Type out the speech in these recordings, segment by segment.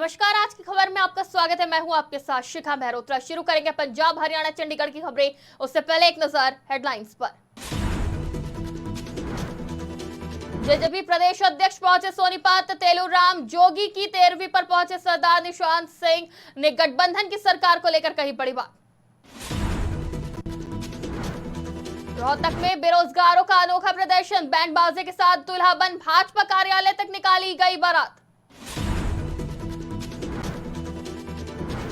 नमस्कार, आज की खबर में आपका स्वागत है। मैं हूं आपके साथ शिखा मेहरोत्रा। शुरू करेंगे पंजाब, हरियाणा, चंडीगढ़ की खबरें। उससे पहले एक नजर हेडलाइंस पर। जेजेपी प्रदेश अध्यक्ष पहुंचे सोनीपत। तेलूराम जोगी की 13वीं पर पहुंचे सरदार निशांत सिंह ने गठबंधन की सरकार को लेकर कही बड़ी बात। रोहतक में बेरोजगारों का अनोखा प्रदर्शन, बैंड बाजे के साथ दूल्हा बन भाजपा कार्यालय तक निकाली गई बारात।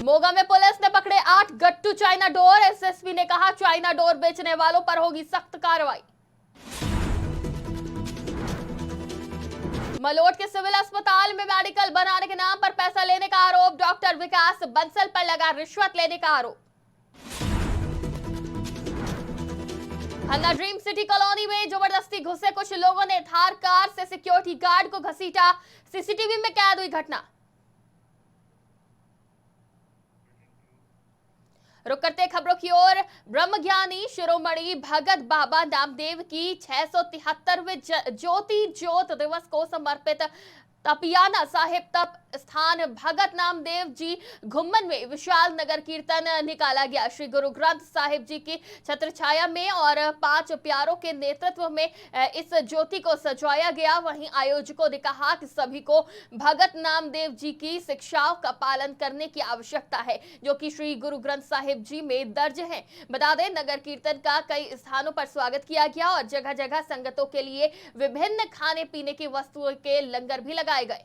मोगा में पुलिस ने पकड़े 8 गट्टू चाइना डोर। एसएसपी ने कहा चाइना डोर बेचने वालों पर होगी सख्त कार्रवाई। मलोट के सिविल अस्पताल में मेडिकल बनाने के नाम पर पैसा लेने का आरोप। डॉक्टर विकास बंसल पर लगा रिश्वत लेने का आरोप। खन्ना ड्रीम सिटी कॉलोनी में जबरदस्ती घुसे कुछ लोगों ने थार कार से सिक्योरिटी गार्ड को घसीटा। सीसीटीवी में कैद हुई घटना। रुक करते खबरों की ओर। ब्रह्मज्ञानी शिरोमणि भगत बाबा नामदेव की 673वें ज्योति ज्योत दिवस को समर्पित तपियाना साहिब तप स्थान भगत नामदेव जी घुम्मन में विशाल नगर कीर्तन निकाला गया। श्री गुरु ग्रंथ साहिब जी की छत्र छाया में और 5 प्यारों के नेतृत्व में इस ज्योति को सजाया गया। वहीं आयोजकों ने कहा कि सभी को भगत नामदेव जी की शिक्षाओं का पालन करने की आवश्यकता है, जो कि श्री गुरु ग्रंथ साहिब जी में दर्ज है। बता दें, नगर कीर्तन का कई स्थानों पर स्वागत किया गया और जगह जगह संगतों के लिए विभिन्न खाने पीने की वस्तुओं के लंगर भी लगाए गए।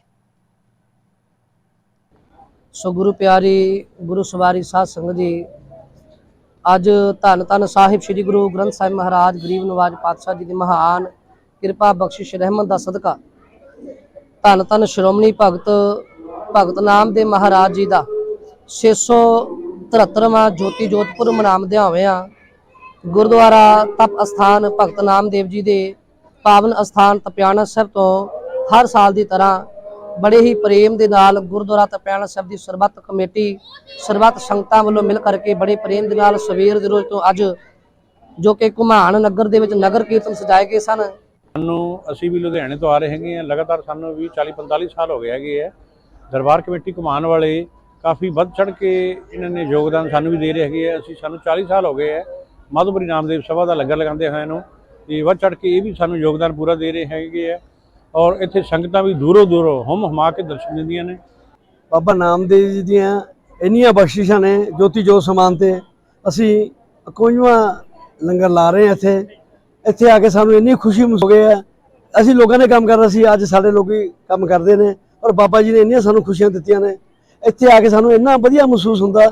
सो गुरु प्यारी गुरु सवारी साध संगत जी, अज धन धन साहिब श्री गुरु ग्रंथ साहिब महाराज गरीब नवाज पातशाह जी की महान कृपा बख्शिश रहमत का सदका धन धन श्रोमणी भगत नामदेव महाराज जी का 673वां ज्योति जोधपुर मनामदे होया गुरुद्वारा तप अस्थान भगत नामदेव जी के पावन अस्थान तपियाना साहिब तो हर साल की तरह बड़े ही प्रेम के नाल गुरुद्वारा तपियाना साहिब की सरबत कमेटी सरबत संगतां वालों मिल करके बड़े प्रेम के नाल सवेर दे रोज तो अज जो कि घुमान नगर दे विच नगर कीर्तन सजाए गए सन। ਅਸੀਂ ਵੀ ਲੁਧਿਆਣੇ ਤੋਂ ਆ ਰਹੇ ਹੈਗੇ ਆ। ਲਗਾਤਾਰ ਸਾਨੂੰ ਵੀ 40-45 ਸਾਲ ਹੋ ਗਏ ਹੈਗੇ ਆ। ਦਰਬਾਰ ਕਮੇਟੀ ਘੁਮਾਣ ਵਾਲੇ ਕਾਫੀ ਵੱਧ ਚੜ ਕੇ ਇਹਨਾਂ ਨੇ ਯੋਗਦਾਨ ਸਾਨੂੰ ਵੀ ਦੇ ਰਹੇ ਹੈਗੇ ਆ। ਸਾਨੂੰ 40 ਸਾਲ ਹੋ ਗਏ ਆ ਮਾਧੋਪੁਰੀ ਨਾਮਦੇਵ ਸਭਾ ਦਾ ਲੰਗਰ ਲਗਾਉਂਦੇ ਹੋਏ ਨੂੰ, ਤੇ ਵੱਧ ਚੜ ਕੇ ਇਹ ਵੀ ਸਾਨੂੰ ਯੋਗਦਾਨ ਪੂਰਾ ਦੇ ਰਹੇ ਹੈਗੇ ਆ। ਔਰ ਇੱਥੇ ਸੰਗਤਾਂ ਵੀ ਦੂਰੋਂ ਦੂਰੋਂ ਹੁਮ ਹੁਮਾ ਕੇ ਦਰਸ਼ਨ ਦਿੰਦੀਆਂ ਨੇ। ਬਾਬਾ ਨਾਮਦੇਵ ਜੀ ਦੀਆਂ ਇੰਨੀਆਂ ਬਖਸ਼ਿਸ਼ਾਂ ਨੇ ਜੋਤੀ ਜੋਤ ਸਮਾਨ ਤੇ ਅਸੀਂ 51ਵਾਂ ਲੰਗਰ ਲਾ ਰਹੇ ਹਾਂ। ਇੱਥੇ ਆ ਕੇ ਸਾਨੂੰ ਇੰਨੀ ਖੁਸ਼ੀ ਮਹਿਸੂਸ ਹੋ ਗਈ ਹੈ। ਅਸੀਂ ਲੋਕਾਂ ਨੇ ਕੰਮ ਕਰਨਾ ਸੀ, ਅੱਜ ਸਾਡੇ ਲੋਕੀ ਕੰਮ ਕਰਦੇ ਨੇ ਔਰ ਬਾਬਾ ਜੀ ਨੇ ਇੰਨੀਆਂ ਸਾਨੂੰ ਖੁਸ਼ੀਆਂ ਦਿੱਤੀਆਂ ਨੇ। ਇੱਥੇ ਆ ਕੇ ਸਾਨੂੰ ਇੰਨਾ ਵਧੀਆ ਮਹਿਸੂਸ ਹੁੰਦਾ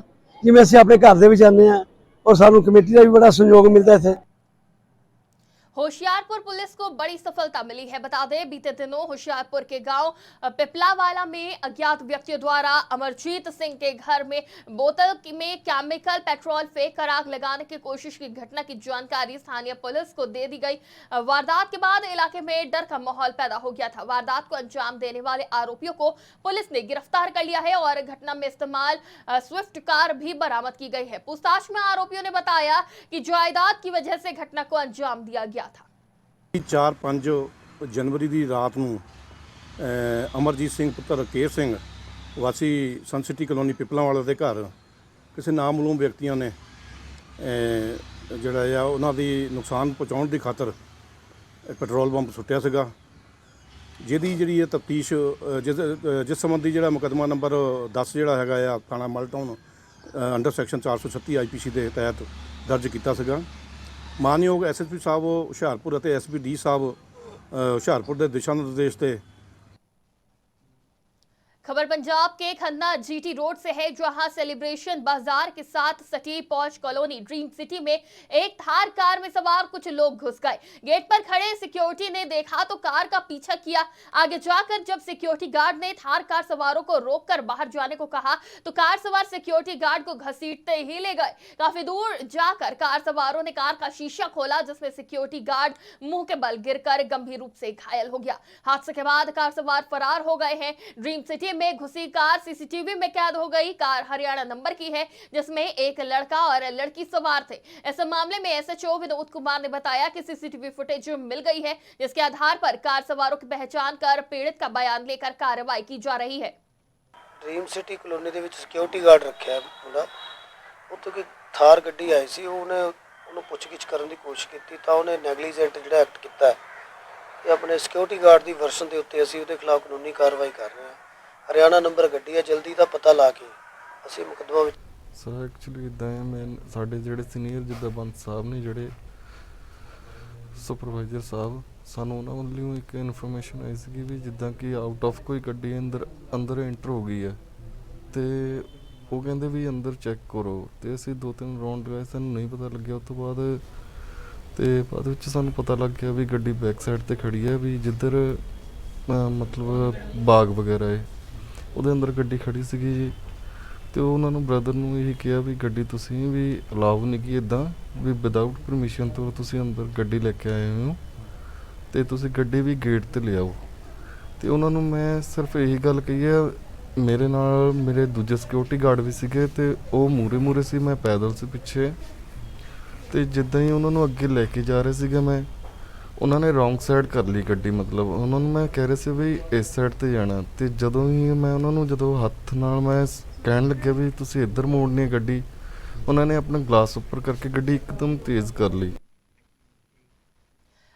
ਜਿਵੇਂ ਅਸੀਂ ਆਪਣੇ ਘਰ ਦੇ ਵਿੱਚ ਆਉਂਦੇ ਹਾਂ ਔਰ ਸਾਨੂੰ कमेटी का भी बड़ा सहयोग मिलता है। होशियारपुर पुलिस को बड़ी सफलता मिली है। बता दें, बीते दिनों होशियारपुर के गांव पिपलावाला में अज्ञात व्यक्तियों द्वारा अमरजीत सिंह के घर में बोतल में केमिकल पेट्रोल फेंक कर आग लगाने की कोशिश की घटना की जानकारी स्थानीय पुलिस को दे दी गई। वारदात के बाद इलाके में डर का माहौल पैदा हो गया था। वारदात को अंजाम देने वाले आरोपियों को पुलिस ने गिरफ्तार कर लिया है और घटना में इस्तेमाल स्विफ्ट कार भी बरामद की गई है। पूछताछ में आरोपियों ने बताया कि जायदाद की वजह से घटना को अंजाम दिया गया था। 4-5 जनवरी की रात ਨੂੰ ਅਮਰਜੀਤ ਸਿੰਘ ਪੁੱਤਰ ਰਕੇਸ਼ ਸਿੰਘ ਵਾਸੀ ਸਨ ਸਿਟੀ ਕਲੋਨੀ ਪਿਪਲਾਵਾਲਾ ਦੇ ਘਰ ਕਿਸੇ ਨਾਮਲੂਮ ਵਿਅਕਤੀਆਂ ਨੇ ਜਿਹੜਾ ਆ ਉਹਨਾਂ ਦੀ ਨੁਕਸਾਨ ਪਹੁੰਚਾਉਣ ਦੀ ਖਾਤਰ ਪੈਟਰੋਲ ਪੰਪ ਸੁੱਟਿਆ ਸੀਗਾ, ਜਿਹਦੀ ਜਿਹੜੀ ਇਹ ਤਫਤੀਸ਼ ਜਿਸ ਸੰਬੰਧੀ ਜਿਹੜਾ ਮੁਕੱਦਮਾ ਨੰਬਰ 10 ਜਿਹੜਾ ਹੈਗਾ ਆ ਥਾਣਾ ਮਲਟਾਊਨ ਅੰਡਰ ਸੈਕਸ਼ਨ 436 IPC ਦੇ ਤਹਿਤ ਦਰਜ ਕੀਤਾ ਸੀਗਾ। ਮਾਨਯੋਗ SSP ਸਾਹਿਬ ਹੁਸ਼ਿਆਰਪੁਰ ਅਤੇ SP डी ਸਾਹਿਬ ਹੁਸ਼ਿਆਰਪੁਰ ਦੇ ਦਿਸ਼ਾ ਨਿਰदेश ਤੇ। खबर पंजाब के खन्ना GT रोड से है, जहां सेलिब्रेशन बाजार के साथ सटी पौज कॉलोनी ड्रीम सिटी में एक थार कार में सवार कुछ लोग घुस गए। गेट पर खड़े सिक्योरिटी ने देखा तो कार का पीछा किया। आगे जाकर जब सिक्योरिटी गार्ड ने थार कार सवारों को रोककर बाहर जाने को कहा तो कार सवार सिक्योरिटी गार्ड को घसीटते ही ले गए। काफी दूर जाकर कार सवारों ने कार का शीशा खोला, जिसमें सिक्योरिटी गार्ड मुंह के बल गिरकर गंभीर रूप से घायल हो गया। हादसे के बाद कार सवार फरार हो गए हैं। ड्रीम सिटी में घुसी कार सीसीटीवी में कैद हो गई। कार हरियाणा नंबर की है, जिसमें एक लड़का और लड़की सवार थे। इस मामले में SHO विनोद कुमार ने बताया कि सीसीटीवी फुटेज मिल गई है, जिसके आधार पर कार सवारों की पहचान कर पीड़ित का बयान लेकर कार्रवाई की जा रही है। ਡ੍ਰੀਮ ਸਿਟੀ ਕਲੋਨੀ ਦੇ ਵਿੱਚ ਸਿਕਿਉਰਿਟੀ ਗਾਰਡ ਰੱਖਿਆ ਮੁੰਡਾ। ਉੱਥੋਂ ਕੋਈ ਥਾਰ ਗੱਡੀ ਆਈ ਸੀ, ਉਹਨੂੰ ਪੁੱਛਗਿੱਛ ਕਰਨ ਦੀ ਕੋਸ਼ਿਸ਼ ਕੀਤੀ ਤਾਂ ਉਹਨੇ ਨੈਗਲੀਜੈਂਟ ਜਿਹੜਾ ਐਕਟ ਕੀਤਾ ਹੈ। ਇਹ ਆਪਣੇ ਸਿਕਿਉਰਿਟੀ ਗਾਰਡ ਦੀ ਵਰਸ਼ਨ ਦੇ ਉੱਤੇ ਅਸੀਂ ਉਹਦੇ ਖਿਲਾਫ ਕਾਨੂੰਨੀ ਕਾਰਵਾਈ ਕਰ ਰਹੇ ਹਾਂ। ਹਰਿਆਣਾ ਨੰਬਰ ਗੱਡੀ ਹੈ, ਜਲਦੀ ਦਾ ਪਤਾ ਲਾ ਕੇ ਅਸੀਂ ਮੁਕੱਦਮਾ ਵਿੱਚ। ਸਰ ਐਕਚੁਅਲੀ ਇੱਦਾਂ ਹੈ, ਮੈਂ ਸਾਡੇ ਜਿਹੜੇ ਸੀਨੀਅਰ ਜਿੱਦਾਂ ਬੰਦ ਸਾਹਿਬ ਨੇ, ਜਿਹੜੇ ਸੁਪਰਵਾਈਜ਼ਰ ਸਾਹਿਬ, ਸਾਨੂੰ ਉਹਨਾਂ ਵੱਲੋਂ ਇੱਕ ਇਨਫੋਰਮੇਸ਼ਨ ਆਈ ਸੀ ਵੀ ਜਿੱਦਾਂ ਕਿ ਆਊਟ ਆਫ ਕੋਈ ਗੱਡੀ ਅੰਦਰ ਐਂਟਰ ਹੋ ਗਈ ਹੈ ਤੇ ਉਹ ਕਹਿੰਦੇ ਵੀ ਅੰਦਰ ਚੈੱਕ ਕਰੋ। ਤੇ ਅਸੀਂ 2-3 ਰਾਉਂਡ ਲਗਾਏ, ਸਾਨੂੰ ਨਹੀਂ ਪਤਾ ਲੱਗਿਆ। ਉਸ ਤੋਂ ਬਾਅਦ ਵਿੱਚ ਸਾਨੂੰ ਪਤਾ ਲੱਗ ਗਿਆ ਵੀ ਗੱਡੀ ਬੈਕ ਸਾਈਡ ਤੇ ਖੜੀ ਹੈ, ਵੀ ਜਿੱਧਰ ਮਤਲਬ ਬਾਗ ਵਗੈਰਾ ਹੈ ਉਹਦੇ ਅੰਦਰ ਗੱਡੀ ਖੜੀ ਸੀਗੀ ਜੀ। ਤੇ ਉਹਨਾਂ ਨੂੰ ਬ੍ਰਦਰ ਨੂੰ ਇਹੀ ਕਿਹਾ ਵੀ ਗੱਡੀ ਤੁਸੀਂ ਵੀ ਅਲਾਉ ਨਹੀਂ ਕਿ ਇੱਦਾਂ ਵੀ ਵਿਦਆਊਟ ਪਰਮਿਸ਼ਨ ਤੋਂ ਤੁਸੀਂ ਅੰਦਰ ਗੱਡੀ ਲੈ ਕੇ ਆਏ ਹੋ ਤੇ ਤੁਸੀਂ ਗੱਡੀ ਵੀ ਗੇਟ ਤੇ ਲਿਆਓ। ਤੇ ਉਹਨਾਂ ਨੂੰ ਮੈਂ ਸਿਰਫ ਇਹੀ ਗੱਲ ਕਹੀ ਹੈ, ਮੇਰੇ ਨਾਲ ਮੇਰੇ ਦੂਜੇ ਸਿਕਿਉਰਿਟੀ ਗਾਰਡ ਵੀ ਸੀਗੇ ਤੇ ਉਹ ਮੂਰੇ ਸੀ, ਮੈਂ ਪੈਦਲ ਸੀ ਪਿੱਛੇ। ਤੇ ਜਿੱਦਾਂ ਹੀ ਉਹਨਾਂ ਨੂੰ ਅੱਗੇ ਲੈ ਕੇ ਜਾ ਰਹੇ ਸੀਗੇ ਮੈਂ, ਉਹਨਾਂ ਨੇ ਰੌਂਗ ਸਾਈਡ ਕਰ ਲਈ ਗੱਡੀ। ਮਤਲਬ ਉਹਨਾਂ ਨੂੰ ਮੈਂ ਕਹਿ ਰਿਹਾ ਸੀ ਵੀ ਇਸ ਸਾਈਡ ਤੇ ਜਾਣਾ, ਤੇ ਜਦੋਂ ਹੀ ਮੈਂ ਉਹਨਾਂ ਨੂੰ ਜਦੋਂ ਹੱਥ ਨਾਲ ਮੈਂ ਕਹਿਣ ਲੱਗਿਆ ਵੀ ਤੁਸੀਂ ਇੱਧਰ ਮੋੜਨੀ ਹੈ ਗੱਡੀ, ਉਹਨਾਂ ਨੇ ਆਪਣਾ ਗਲਾਸ ਉੱਪਰ ਕਰਕੇ ਗੱਡੀ ਇੱਕਦਮ ਤੇਜ਼ ਕਰ ਲਈ।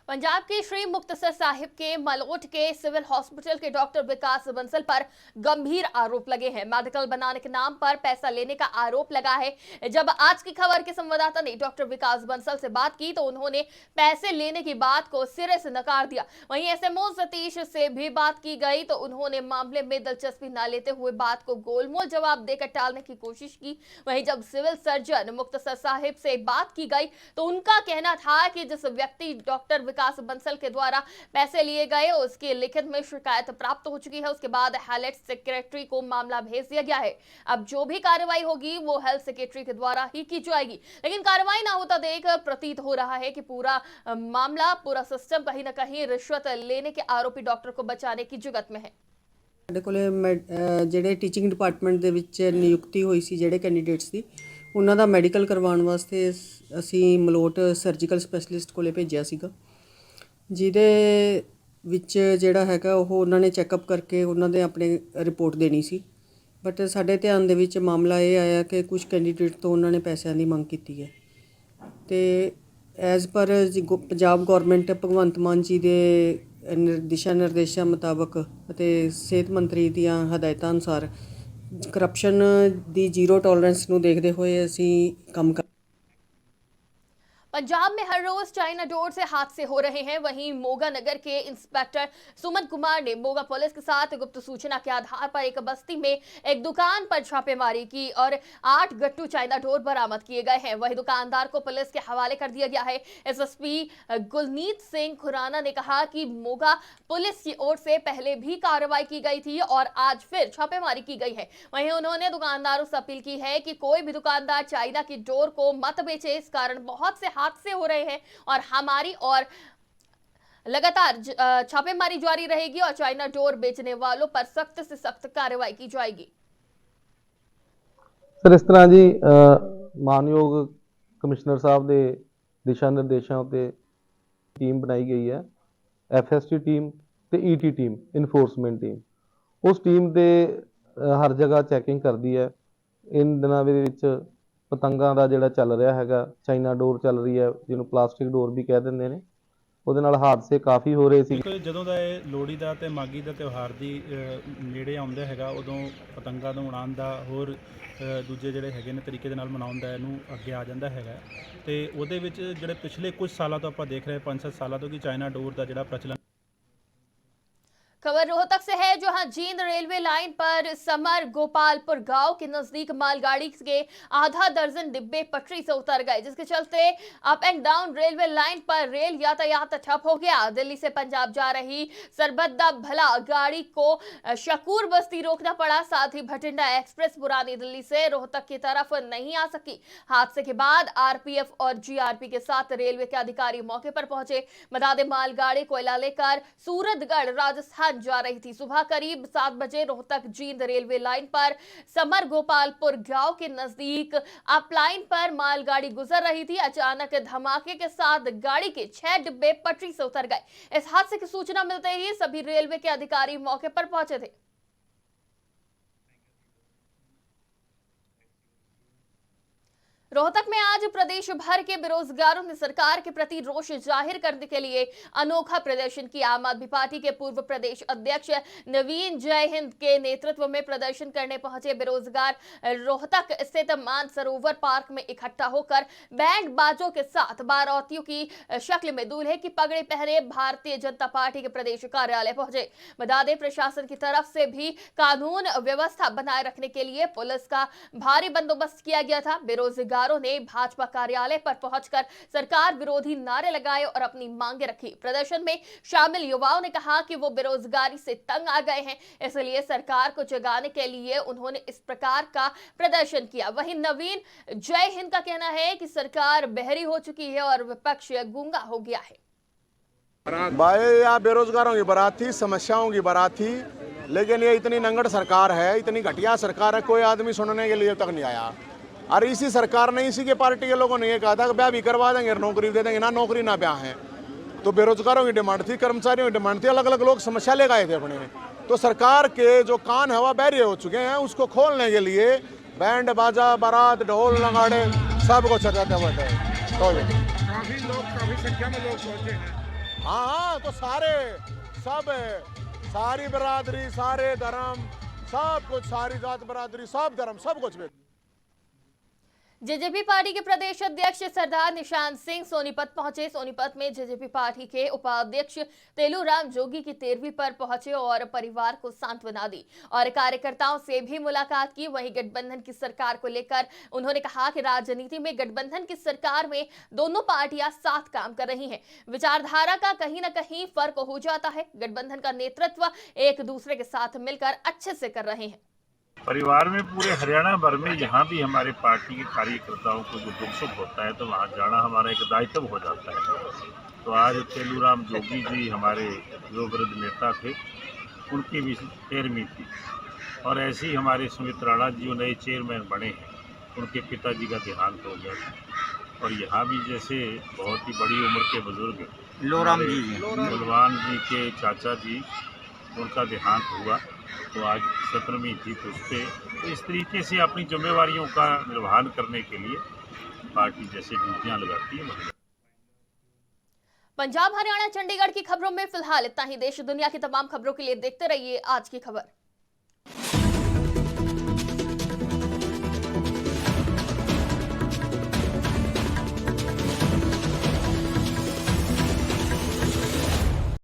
पंजाब के श्री मुक्तसर साहिब के मलोट के सिविल हॉस्पिटल के डॉक्टर विकास बंसल पर गंभीर आरोप लगे हैं। मेडिकल बनाने के नाम पर पैसा लेने का आरोप लगा है। जब आज की खबर के संवाददाता ने डॉक्टर विकास बंसल से बात की तो उन्होंने पैसे लेने की बात को सिरे से नकार दिया। वहीं एसएमओ सतीश से भी बात की गई तो उन्होंने मामले में दिलचस्पी न लेते हुए बात को गोलमोल जवाब देकर टालने की कोशिश की। वहीं जब सिविल सर्जन मुक्तसर साहिब से बात की गई तो उनका कहना था कि जिस व्यक्ति डॉक्टर विकास बंसल के द्वारा पैसे लिए गए उसकी लिखित में शिकायत प्राप्त हो चुकी है। उसके बाद हेल्थ सेक्रेटरी को मामला भेज दिया गया है। अब जो भी कार्रवाई होगी वो हेल्थ सेक्रेटरी के द्वारा ही की जाएगी। लेकिन कार्रवाई ना होता देख प्रतीत हो रहा है कि पूरा मामला, पूरा सिस्टम कहीं ना कहीं रिश्वत लेने के आरोपी डॉक्टर को बचाने की जुगत में है। ਸਾਡੇ ਕੋਲੇ ਜਿਹੜੇ ਟੀਚਿੰਗ ਡਿਪਾਰਟਮੈਂਟ ਦੇ ਵਿੱਚ ਨਿਯੁਕਤੀ ਹੋਈ ਸੀ ਜਿਹੜੇ ਕੈਂਡੀਡੇਟਸ ਦੀ, ਉਹਨਾਂ ਦਾ ਮੈਡੀਕਲ ਕਰਵਾਉਣ ਵਾਸਤੇ ਅਸੀਂ ਮਲੋਟ ਸਰਜੀਕਲ ਸਪੈਸ਼ਲਿਸਟ ਕੋਲੇ ਭੇਜਿਆ ਸੀਗਾ, ਜਿਹਦੇ ਵਿੱਚ ਜਿਹੜਾ ਹੈਗਾ ਉਹ ਉਹਨਾਂ ਨੇ ਚੈੱਕਅਪ ਕਰਕੇ ਉਹਨਾਂ ਦੇ ਆਪਣੇ ਰਿਪੋਰਟ ਦੇਣੀ ਸੀ। ਬਟ ਸਾਡੇ ਧਿਆਨ ਦੇ ਵਿੱਚ ਮਾਮਲਾ ਇਹ ਆਇਆ ਕਿ ਕੁਝ ਕੈਂਡੀਡੇਟ ਤੋਂ ਉਹਨਾਂ ਨੇ ਪੈਸਿਆਂ ਦੀ ਮੰਗ ਕੀਤੀ ਹੈ ਤੇ as per Punjab government Bhagwant Mann ਜੀ ਦੇ ਦਿਸ਼ਾ ਨਿਰਦੇਸ਼ਾਂ ਮੁਤਾਬਕ ਅਤੇ ਸਿਹਤ ਮੰਤਰੀ ਦੀਆਂ ਹਦਾਇਤਾਂ ਅਨੁਸਾਰ ਕਰਪਸ਼ਨ ਦੀ ਜ਼ੀਰੋ ਟੋਲरेंस ਨੂੰ ਦੇਖਦੇ ਹੋਏ ਅਸੀਂ ਕੰਮ ਕਰ। पंजाब में हर रोज चाइना डोर से हादसे हो रहे हैं। वहीं मोगा नगर के इंस्पेक्टर सुमन कुमार ने मोगा पुलिस के साथ गुप्त सूचना के आधार पर एक बस्ती में एक दुकान पर छापेमारी की और 8 गट्टू चाइना डोर बरामद किए गए हैं। वहीं दुकानदार को पुलिस के हवाले कर दिया गया है। एसएसपी गुलनीत सिंह खुराना ने कहा कि मोगा पुलिस की ओर से पहले भी कार्रवाई की गई थी और आज फिर छापेमारी की गई है। वहीं उन्होंने दुकानदारों से अपील की है कि कोई भी दुकानदार चाइना की डोर को मत बेचे। इस कारण बहुत से हादसे हो रहे हैं और हमारी और लगातार छापेमारी जारी रहेगी और चाइना डोर बेचने वालों पर सख्त से सख्त कार्रवाई की जाएगी। सर इस तरह जी मानयोग कमिश्नर साहब के दिशा निर्देशों ते टीम बनाई गई है, FST टीम ते ET टीम इनफोर्समेंट टीम। उस टीम दे हर जगह चैकिंग करती है। इन दिनों ਦੇ ਵਿੱਚ ਪਤੰਗਾਂ ਦਾ ਜਿਹੜਾ ਚੱਲ ਰਿਹਾ ਹੈਗਾ, ਚਾਈਨਾ ਡੋਰ ਚੱਲ ਰਹੀ ਹੈ, ਜਿਹਨੂੰ ਪਲਾਸਟਿਕ ਡੋਰ ਵੀ ਕਹਿ ਦਿੰਦੇ ਨੇ, ਉਹਦੇ ਨਾਲ ਹਾਦਸੇ ਕਾਫੀ ਹੋ ਰਹੇ ਸੀ। ਜਦੋਂ ਦਾ ਇਹ ਲੋਹੜੀ ਦਾ ਤੇ ਮਾਗੀ ਦਾ ਤਿਉਹਾਰ ਦੀ ਨੇੜੇ ਆਉਂਦਾ ਹੈਗਾ, ਉਦੋਂ ਪਤੰਗਾਂ ਨੂੰ ਉਡਾਉਣ ਦਾ ਹੋਰ ਦੂਜੇ ਜਿਹੜੇ ਹੈਗੇ ਨੇ ਤਰੀਕੇ ਦੇ ਨਾਲ ਮਨਾਉਣ ਦਾ ਇਹਨੂੰ ਅੱਗੇ ਆ ਜਾਂਦਾ ਹੈਗਾ। ਤੇ ਉਹਦੇ ਵਿੱਚ ਜਿਹੜੇ ਪਿਛਲੇ ਕੁਝ ਸਾਲਾਂ ਤੋਂ ਆਪਾਂ ਦੇਖ ਰਹੇ 5-7 ਸਾਲਾਂ ਤੋਂ ਕਿ ਚਾਈਨਾ ਡੋਰ ਦਾ ਜਿਹੜਾ ਪ੍ਰਚਲਨ। खबर रोहतक से है, जहां जींद रेलवे लाइन पर समर गोपालपुर गांव के नजदीक मालगाड़ी के आधा दर्जन डिब्बे पटरी से उतर गए, जिसके चलते up and down railway line पर रेल यातायात ठप हो गया। दिल्ली से पंजाब जा रही सरबद्दा भला गाड़ी को शकूर बस्ती रोकना पड़ा। साथ ही भटिंडा एक्सप्रेस पुरानी दिल्ली से रोहतक की तरफ नहीं आ सकी। हादसे के बाद आरपीएफ और जीआरपी के साथ रेलवे के अधिकारी मौके पर पहुंचे। बता दें, मालगाड़ी कोयला लेकर सूरतगढ़ राजस्थान जा रही थी। सुबह करीब 7 बजे रोहतक जींद रेलवे लाइन पर समर गोपालपुर गांव के नजदीक अप लाइन पर मालगाड़ी गुजर रही थी। अचानक धमाके के साथ गाड़ी के 6 डिब्बे पटरी से उतर गए। इस हादसे की सूचना मिलते ही सभी रेलवे के अधिकारी मौके पर पहुंचे थे। रोहतक में आज प्रदेश भर के बेरोजगारों ने सरकार के प्रति रोष जाहिर करने के लिए अनोखा प्रदर्शन किया। आम आदमी पार्टी के पूर्व प्रदेश अध्यक्ष नवीन जय हिंद के नेतृत्व में प्रदर्शन करने पहुंचे बेरोजगार रोहतक स्थित मानसरोवर पार्क में इकट्ठा होकर बैंड बाजों के साथ बारातियों की शक्ल में दूल्हे की पगड़ी पहने भारतीय जनता पार्टी के प्रदेश कार्यालय पहुंचे। बता दें, प्रशासन की तरफ से भी कानून व्यवस्था बनाए रखने के लिए पुलिस का भारी बंदोबस्त किया गया था। बेरोजगारों ने भाजपा कार्यालय पर पहुंचकर सरकार विरोधी नारे लगाए और अपनी मांगे रखी। प्रदर्शन में शामिल युवाओं ने कहा कि वो बेरोजगारी से तंग आ गए हैं, इसलिए सरकार को जगाने के लिए उन्होंने इस प्रकार का प्रदर्शन किया। वहीं नवीन जय हिंद का कहना है कि सरकार बहरी हो चुकी है और विपक्ष गूंगा हो गया है। भाई यहाँ बेरोजगारों की बारात थी, समस्याओं की बारात थी, लेकिन ये इतनी नंगड़ सरकार है, इतनी घटिया सरकार है, कोई आदमी सुनने के लिए तक नहीं आया। और इसी सरकार ने, इसी के पार्टी के लोगों ने ये कहा था कि ब्याह भी करवा देंगे, नौकरी दे देंगे, ना नौकरी ना ब्याह है। तो बेरोजगारों की डिमांड थी, कर्मचारियों की डिमांड थी, अलग अलग लोग समस्या ले गए थे अपने। तो सरकार के जो कान है वह बहरे हो चुके हैं, उसको खोलने के लिए बैंड बाजा, बारात, ढोल नगाड़े सब कुछ सजाते हुए थे। तो काफी संख्या में लोग पहुंचे हैं। हाँ, तो सारी बरादरी, सारे धर्म, सब कुछ, सारी जात बरादरी, सब धर्म, सब कुछ। जेजेपी पार्टी के प्रदेश अध्यक्ष सरदार निशान सिंह सोनीपत पहुंचे। सोनीपत में जेजेपी पार्टी के उपाध्यक्ष तेलूराम जोगी की 13वीं पर पहुंचे और परिवार को सांत्वना दी और कार्यकर्ताओं से भी मुलाकात की। वहीं गठबंधन की सरकार को लेकर उन्होंने कहा कि राजनीति में गठबंधन की सरकार में दोनों पार्टियां साथ काम कर रही हैं। विचारधारा का कहीं ना कहीं फर्क हो जाता है। गठबंधन का नेतृत्व एक दूसरे के साथ मिलकर अच्छे से कर रहे हैं। परिवार में पूरे हरियाणा भर में जहाँ भी हमारे पार्टी के कार्यकर्ताओं को जो दुख सुख होता है तो वहाँ जाना हमारा एक दायित्व हो जाता है। तो आज तेलूराम जोगी जी हमारे जो वृद्ध नेता थे, उनकी भी 13वीं थी और ऐसे ही हमारे सुमित राणा जी जो नए चेयरमैन बने हैं, उनके पिताजी का देहांत हो गया। और यहाँ भी जैसे बहुत ही बड़ी उम्र के बुजुर्ग बलवान जी के चाचा जी, उनका देहांत हुआ, तो आज 17वीं थी उससे। तो इस तरीके से अपनी जिम्मेवारियों का निर्वहन करने के लिए पार्टी जैसे ड्यूटियां लगाती है। पंजाब, हरियाणा, चंडीगढ़ की खबरों में फिलहाल इतना ही। देश दुनिया की तमाम खबरों के लिए देखते रहिए आज की खबर।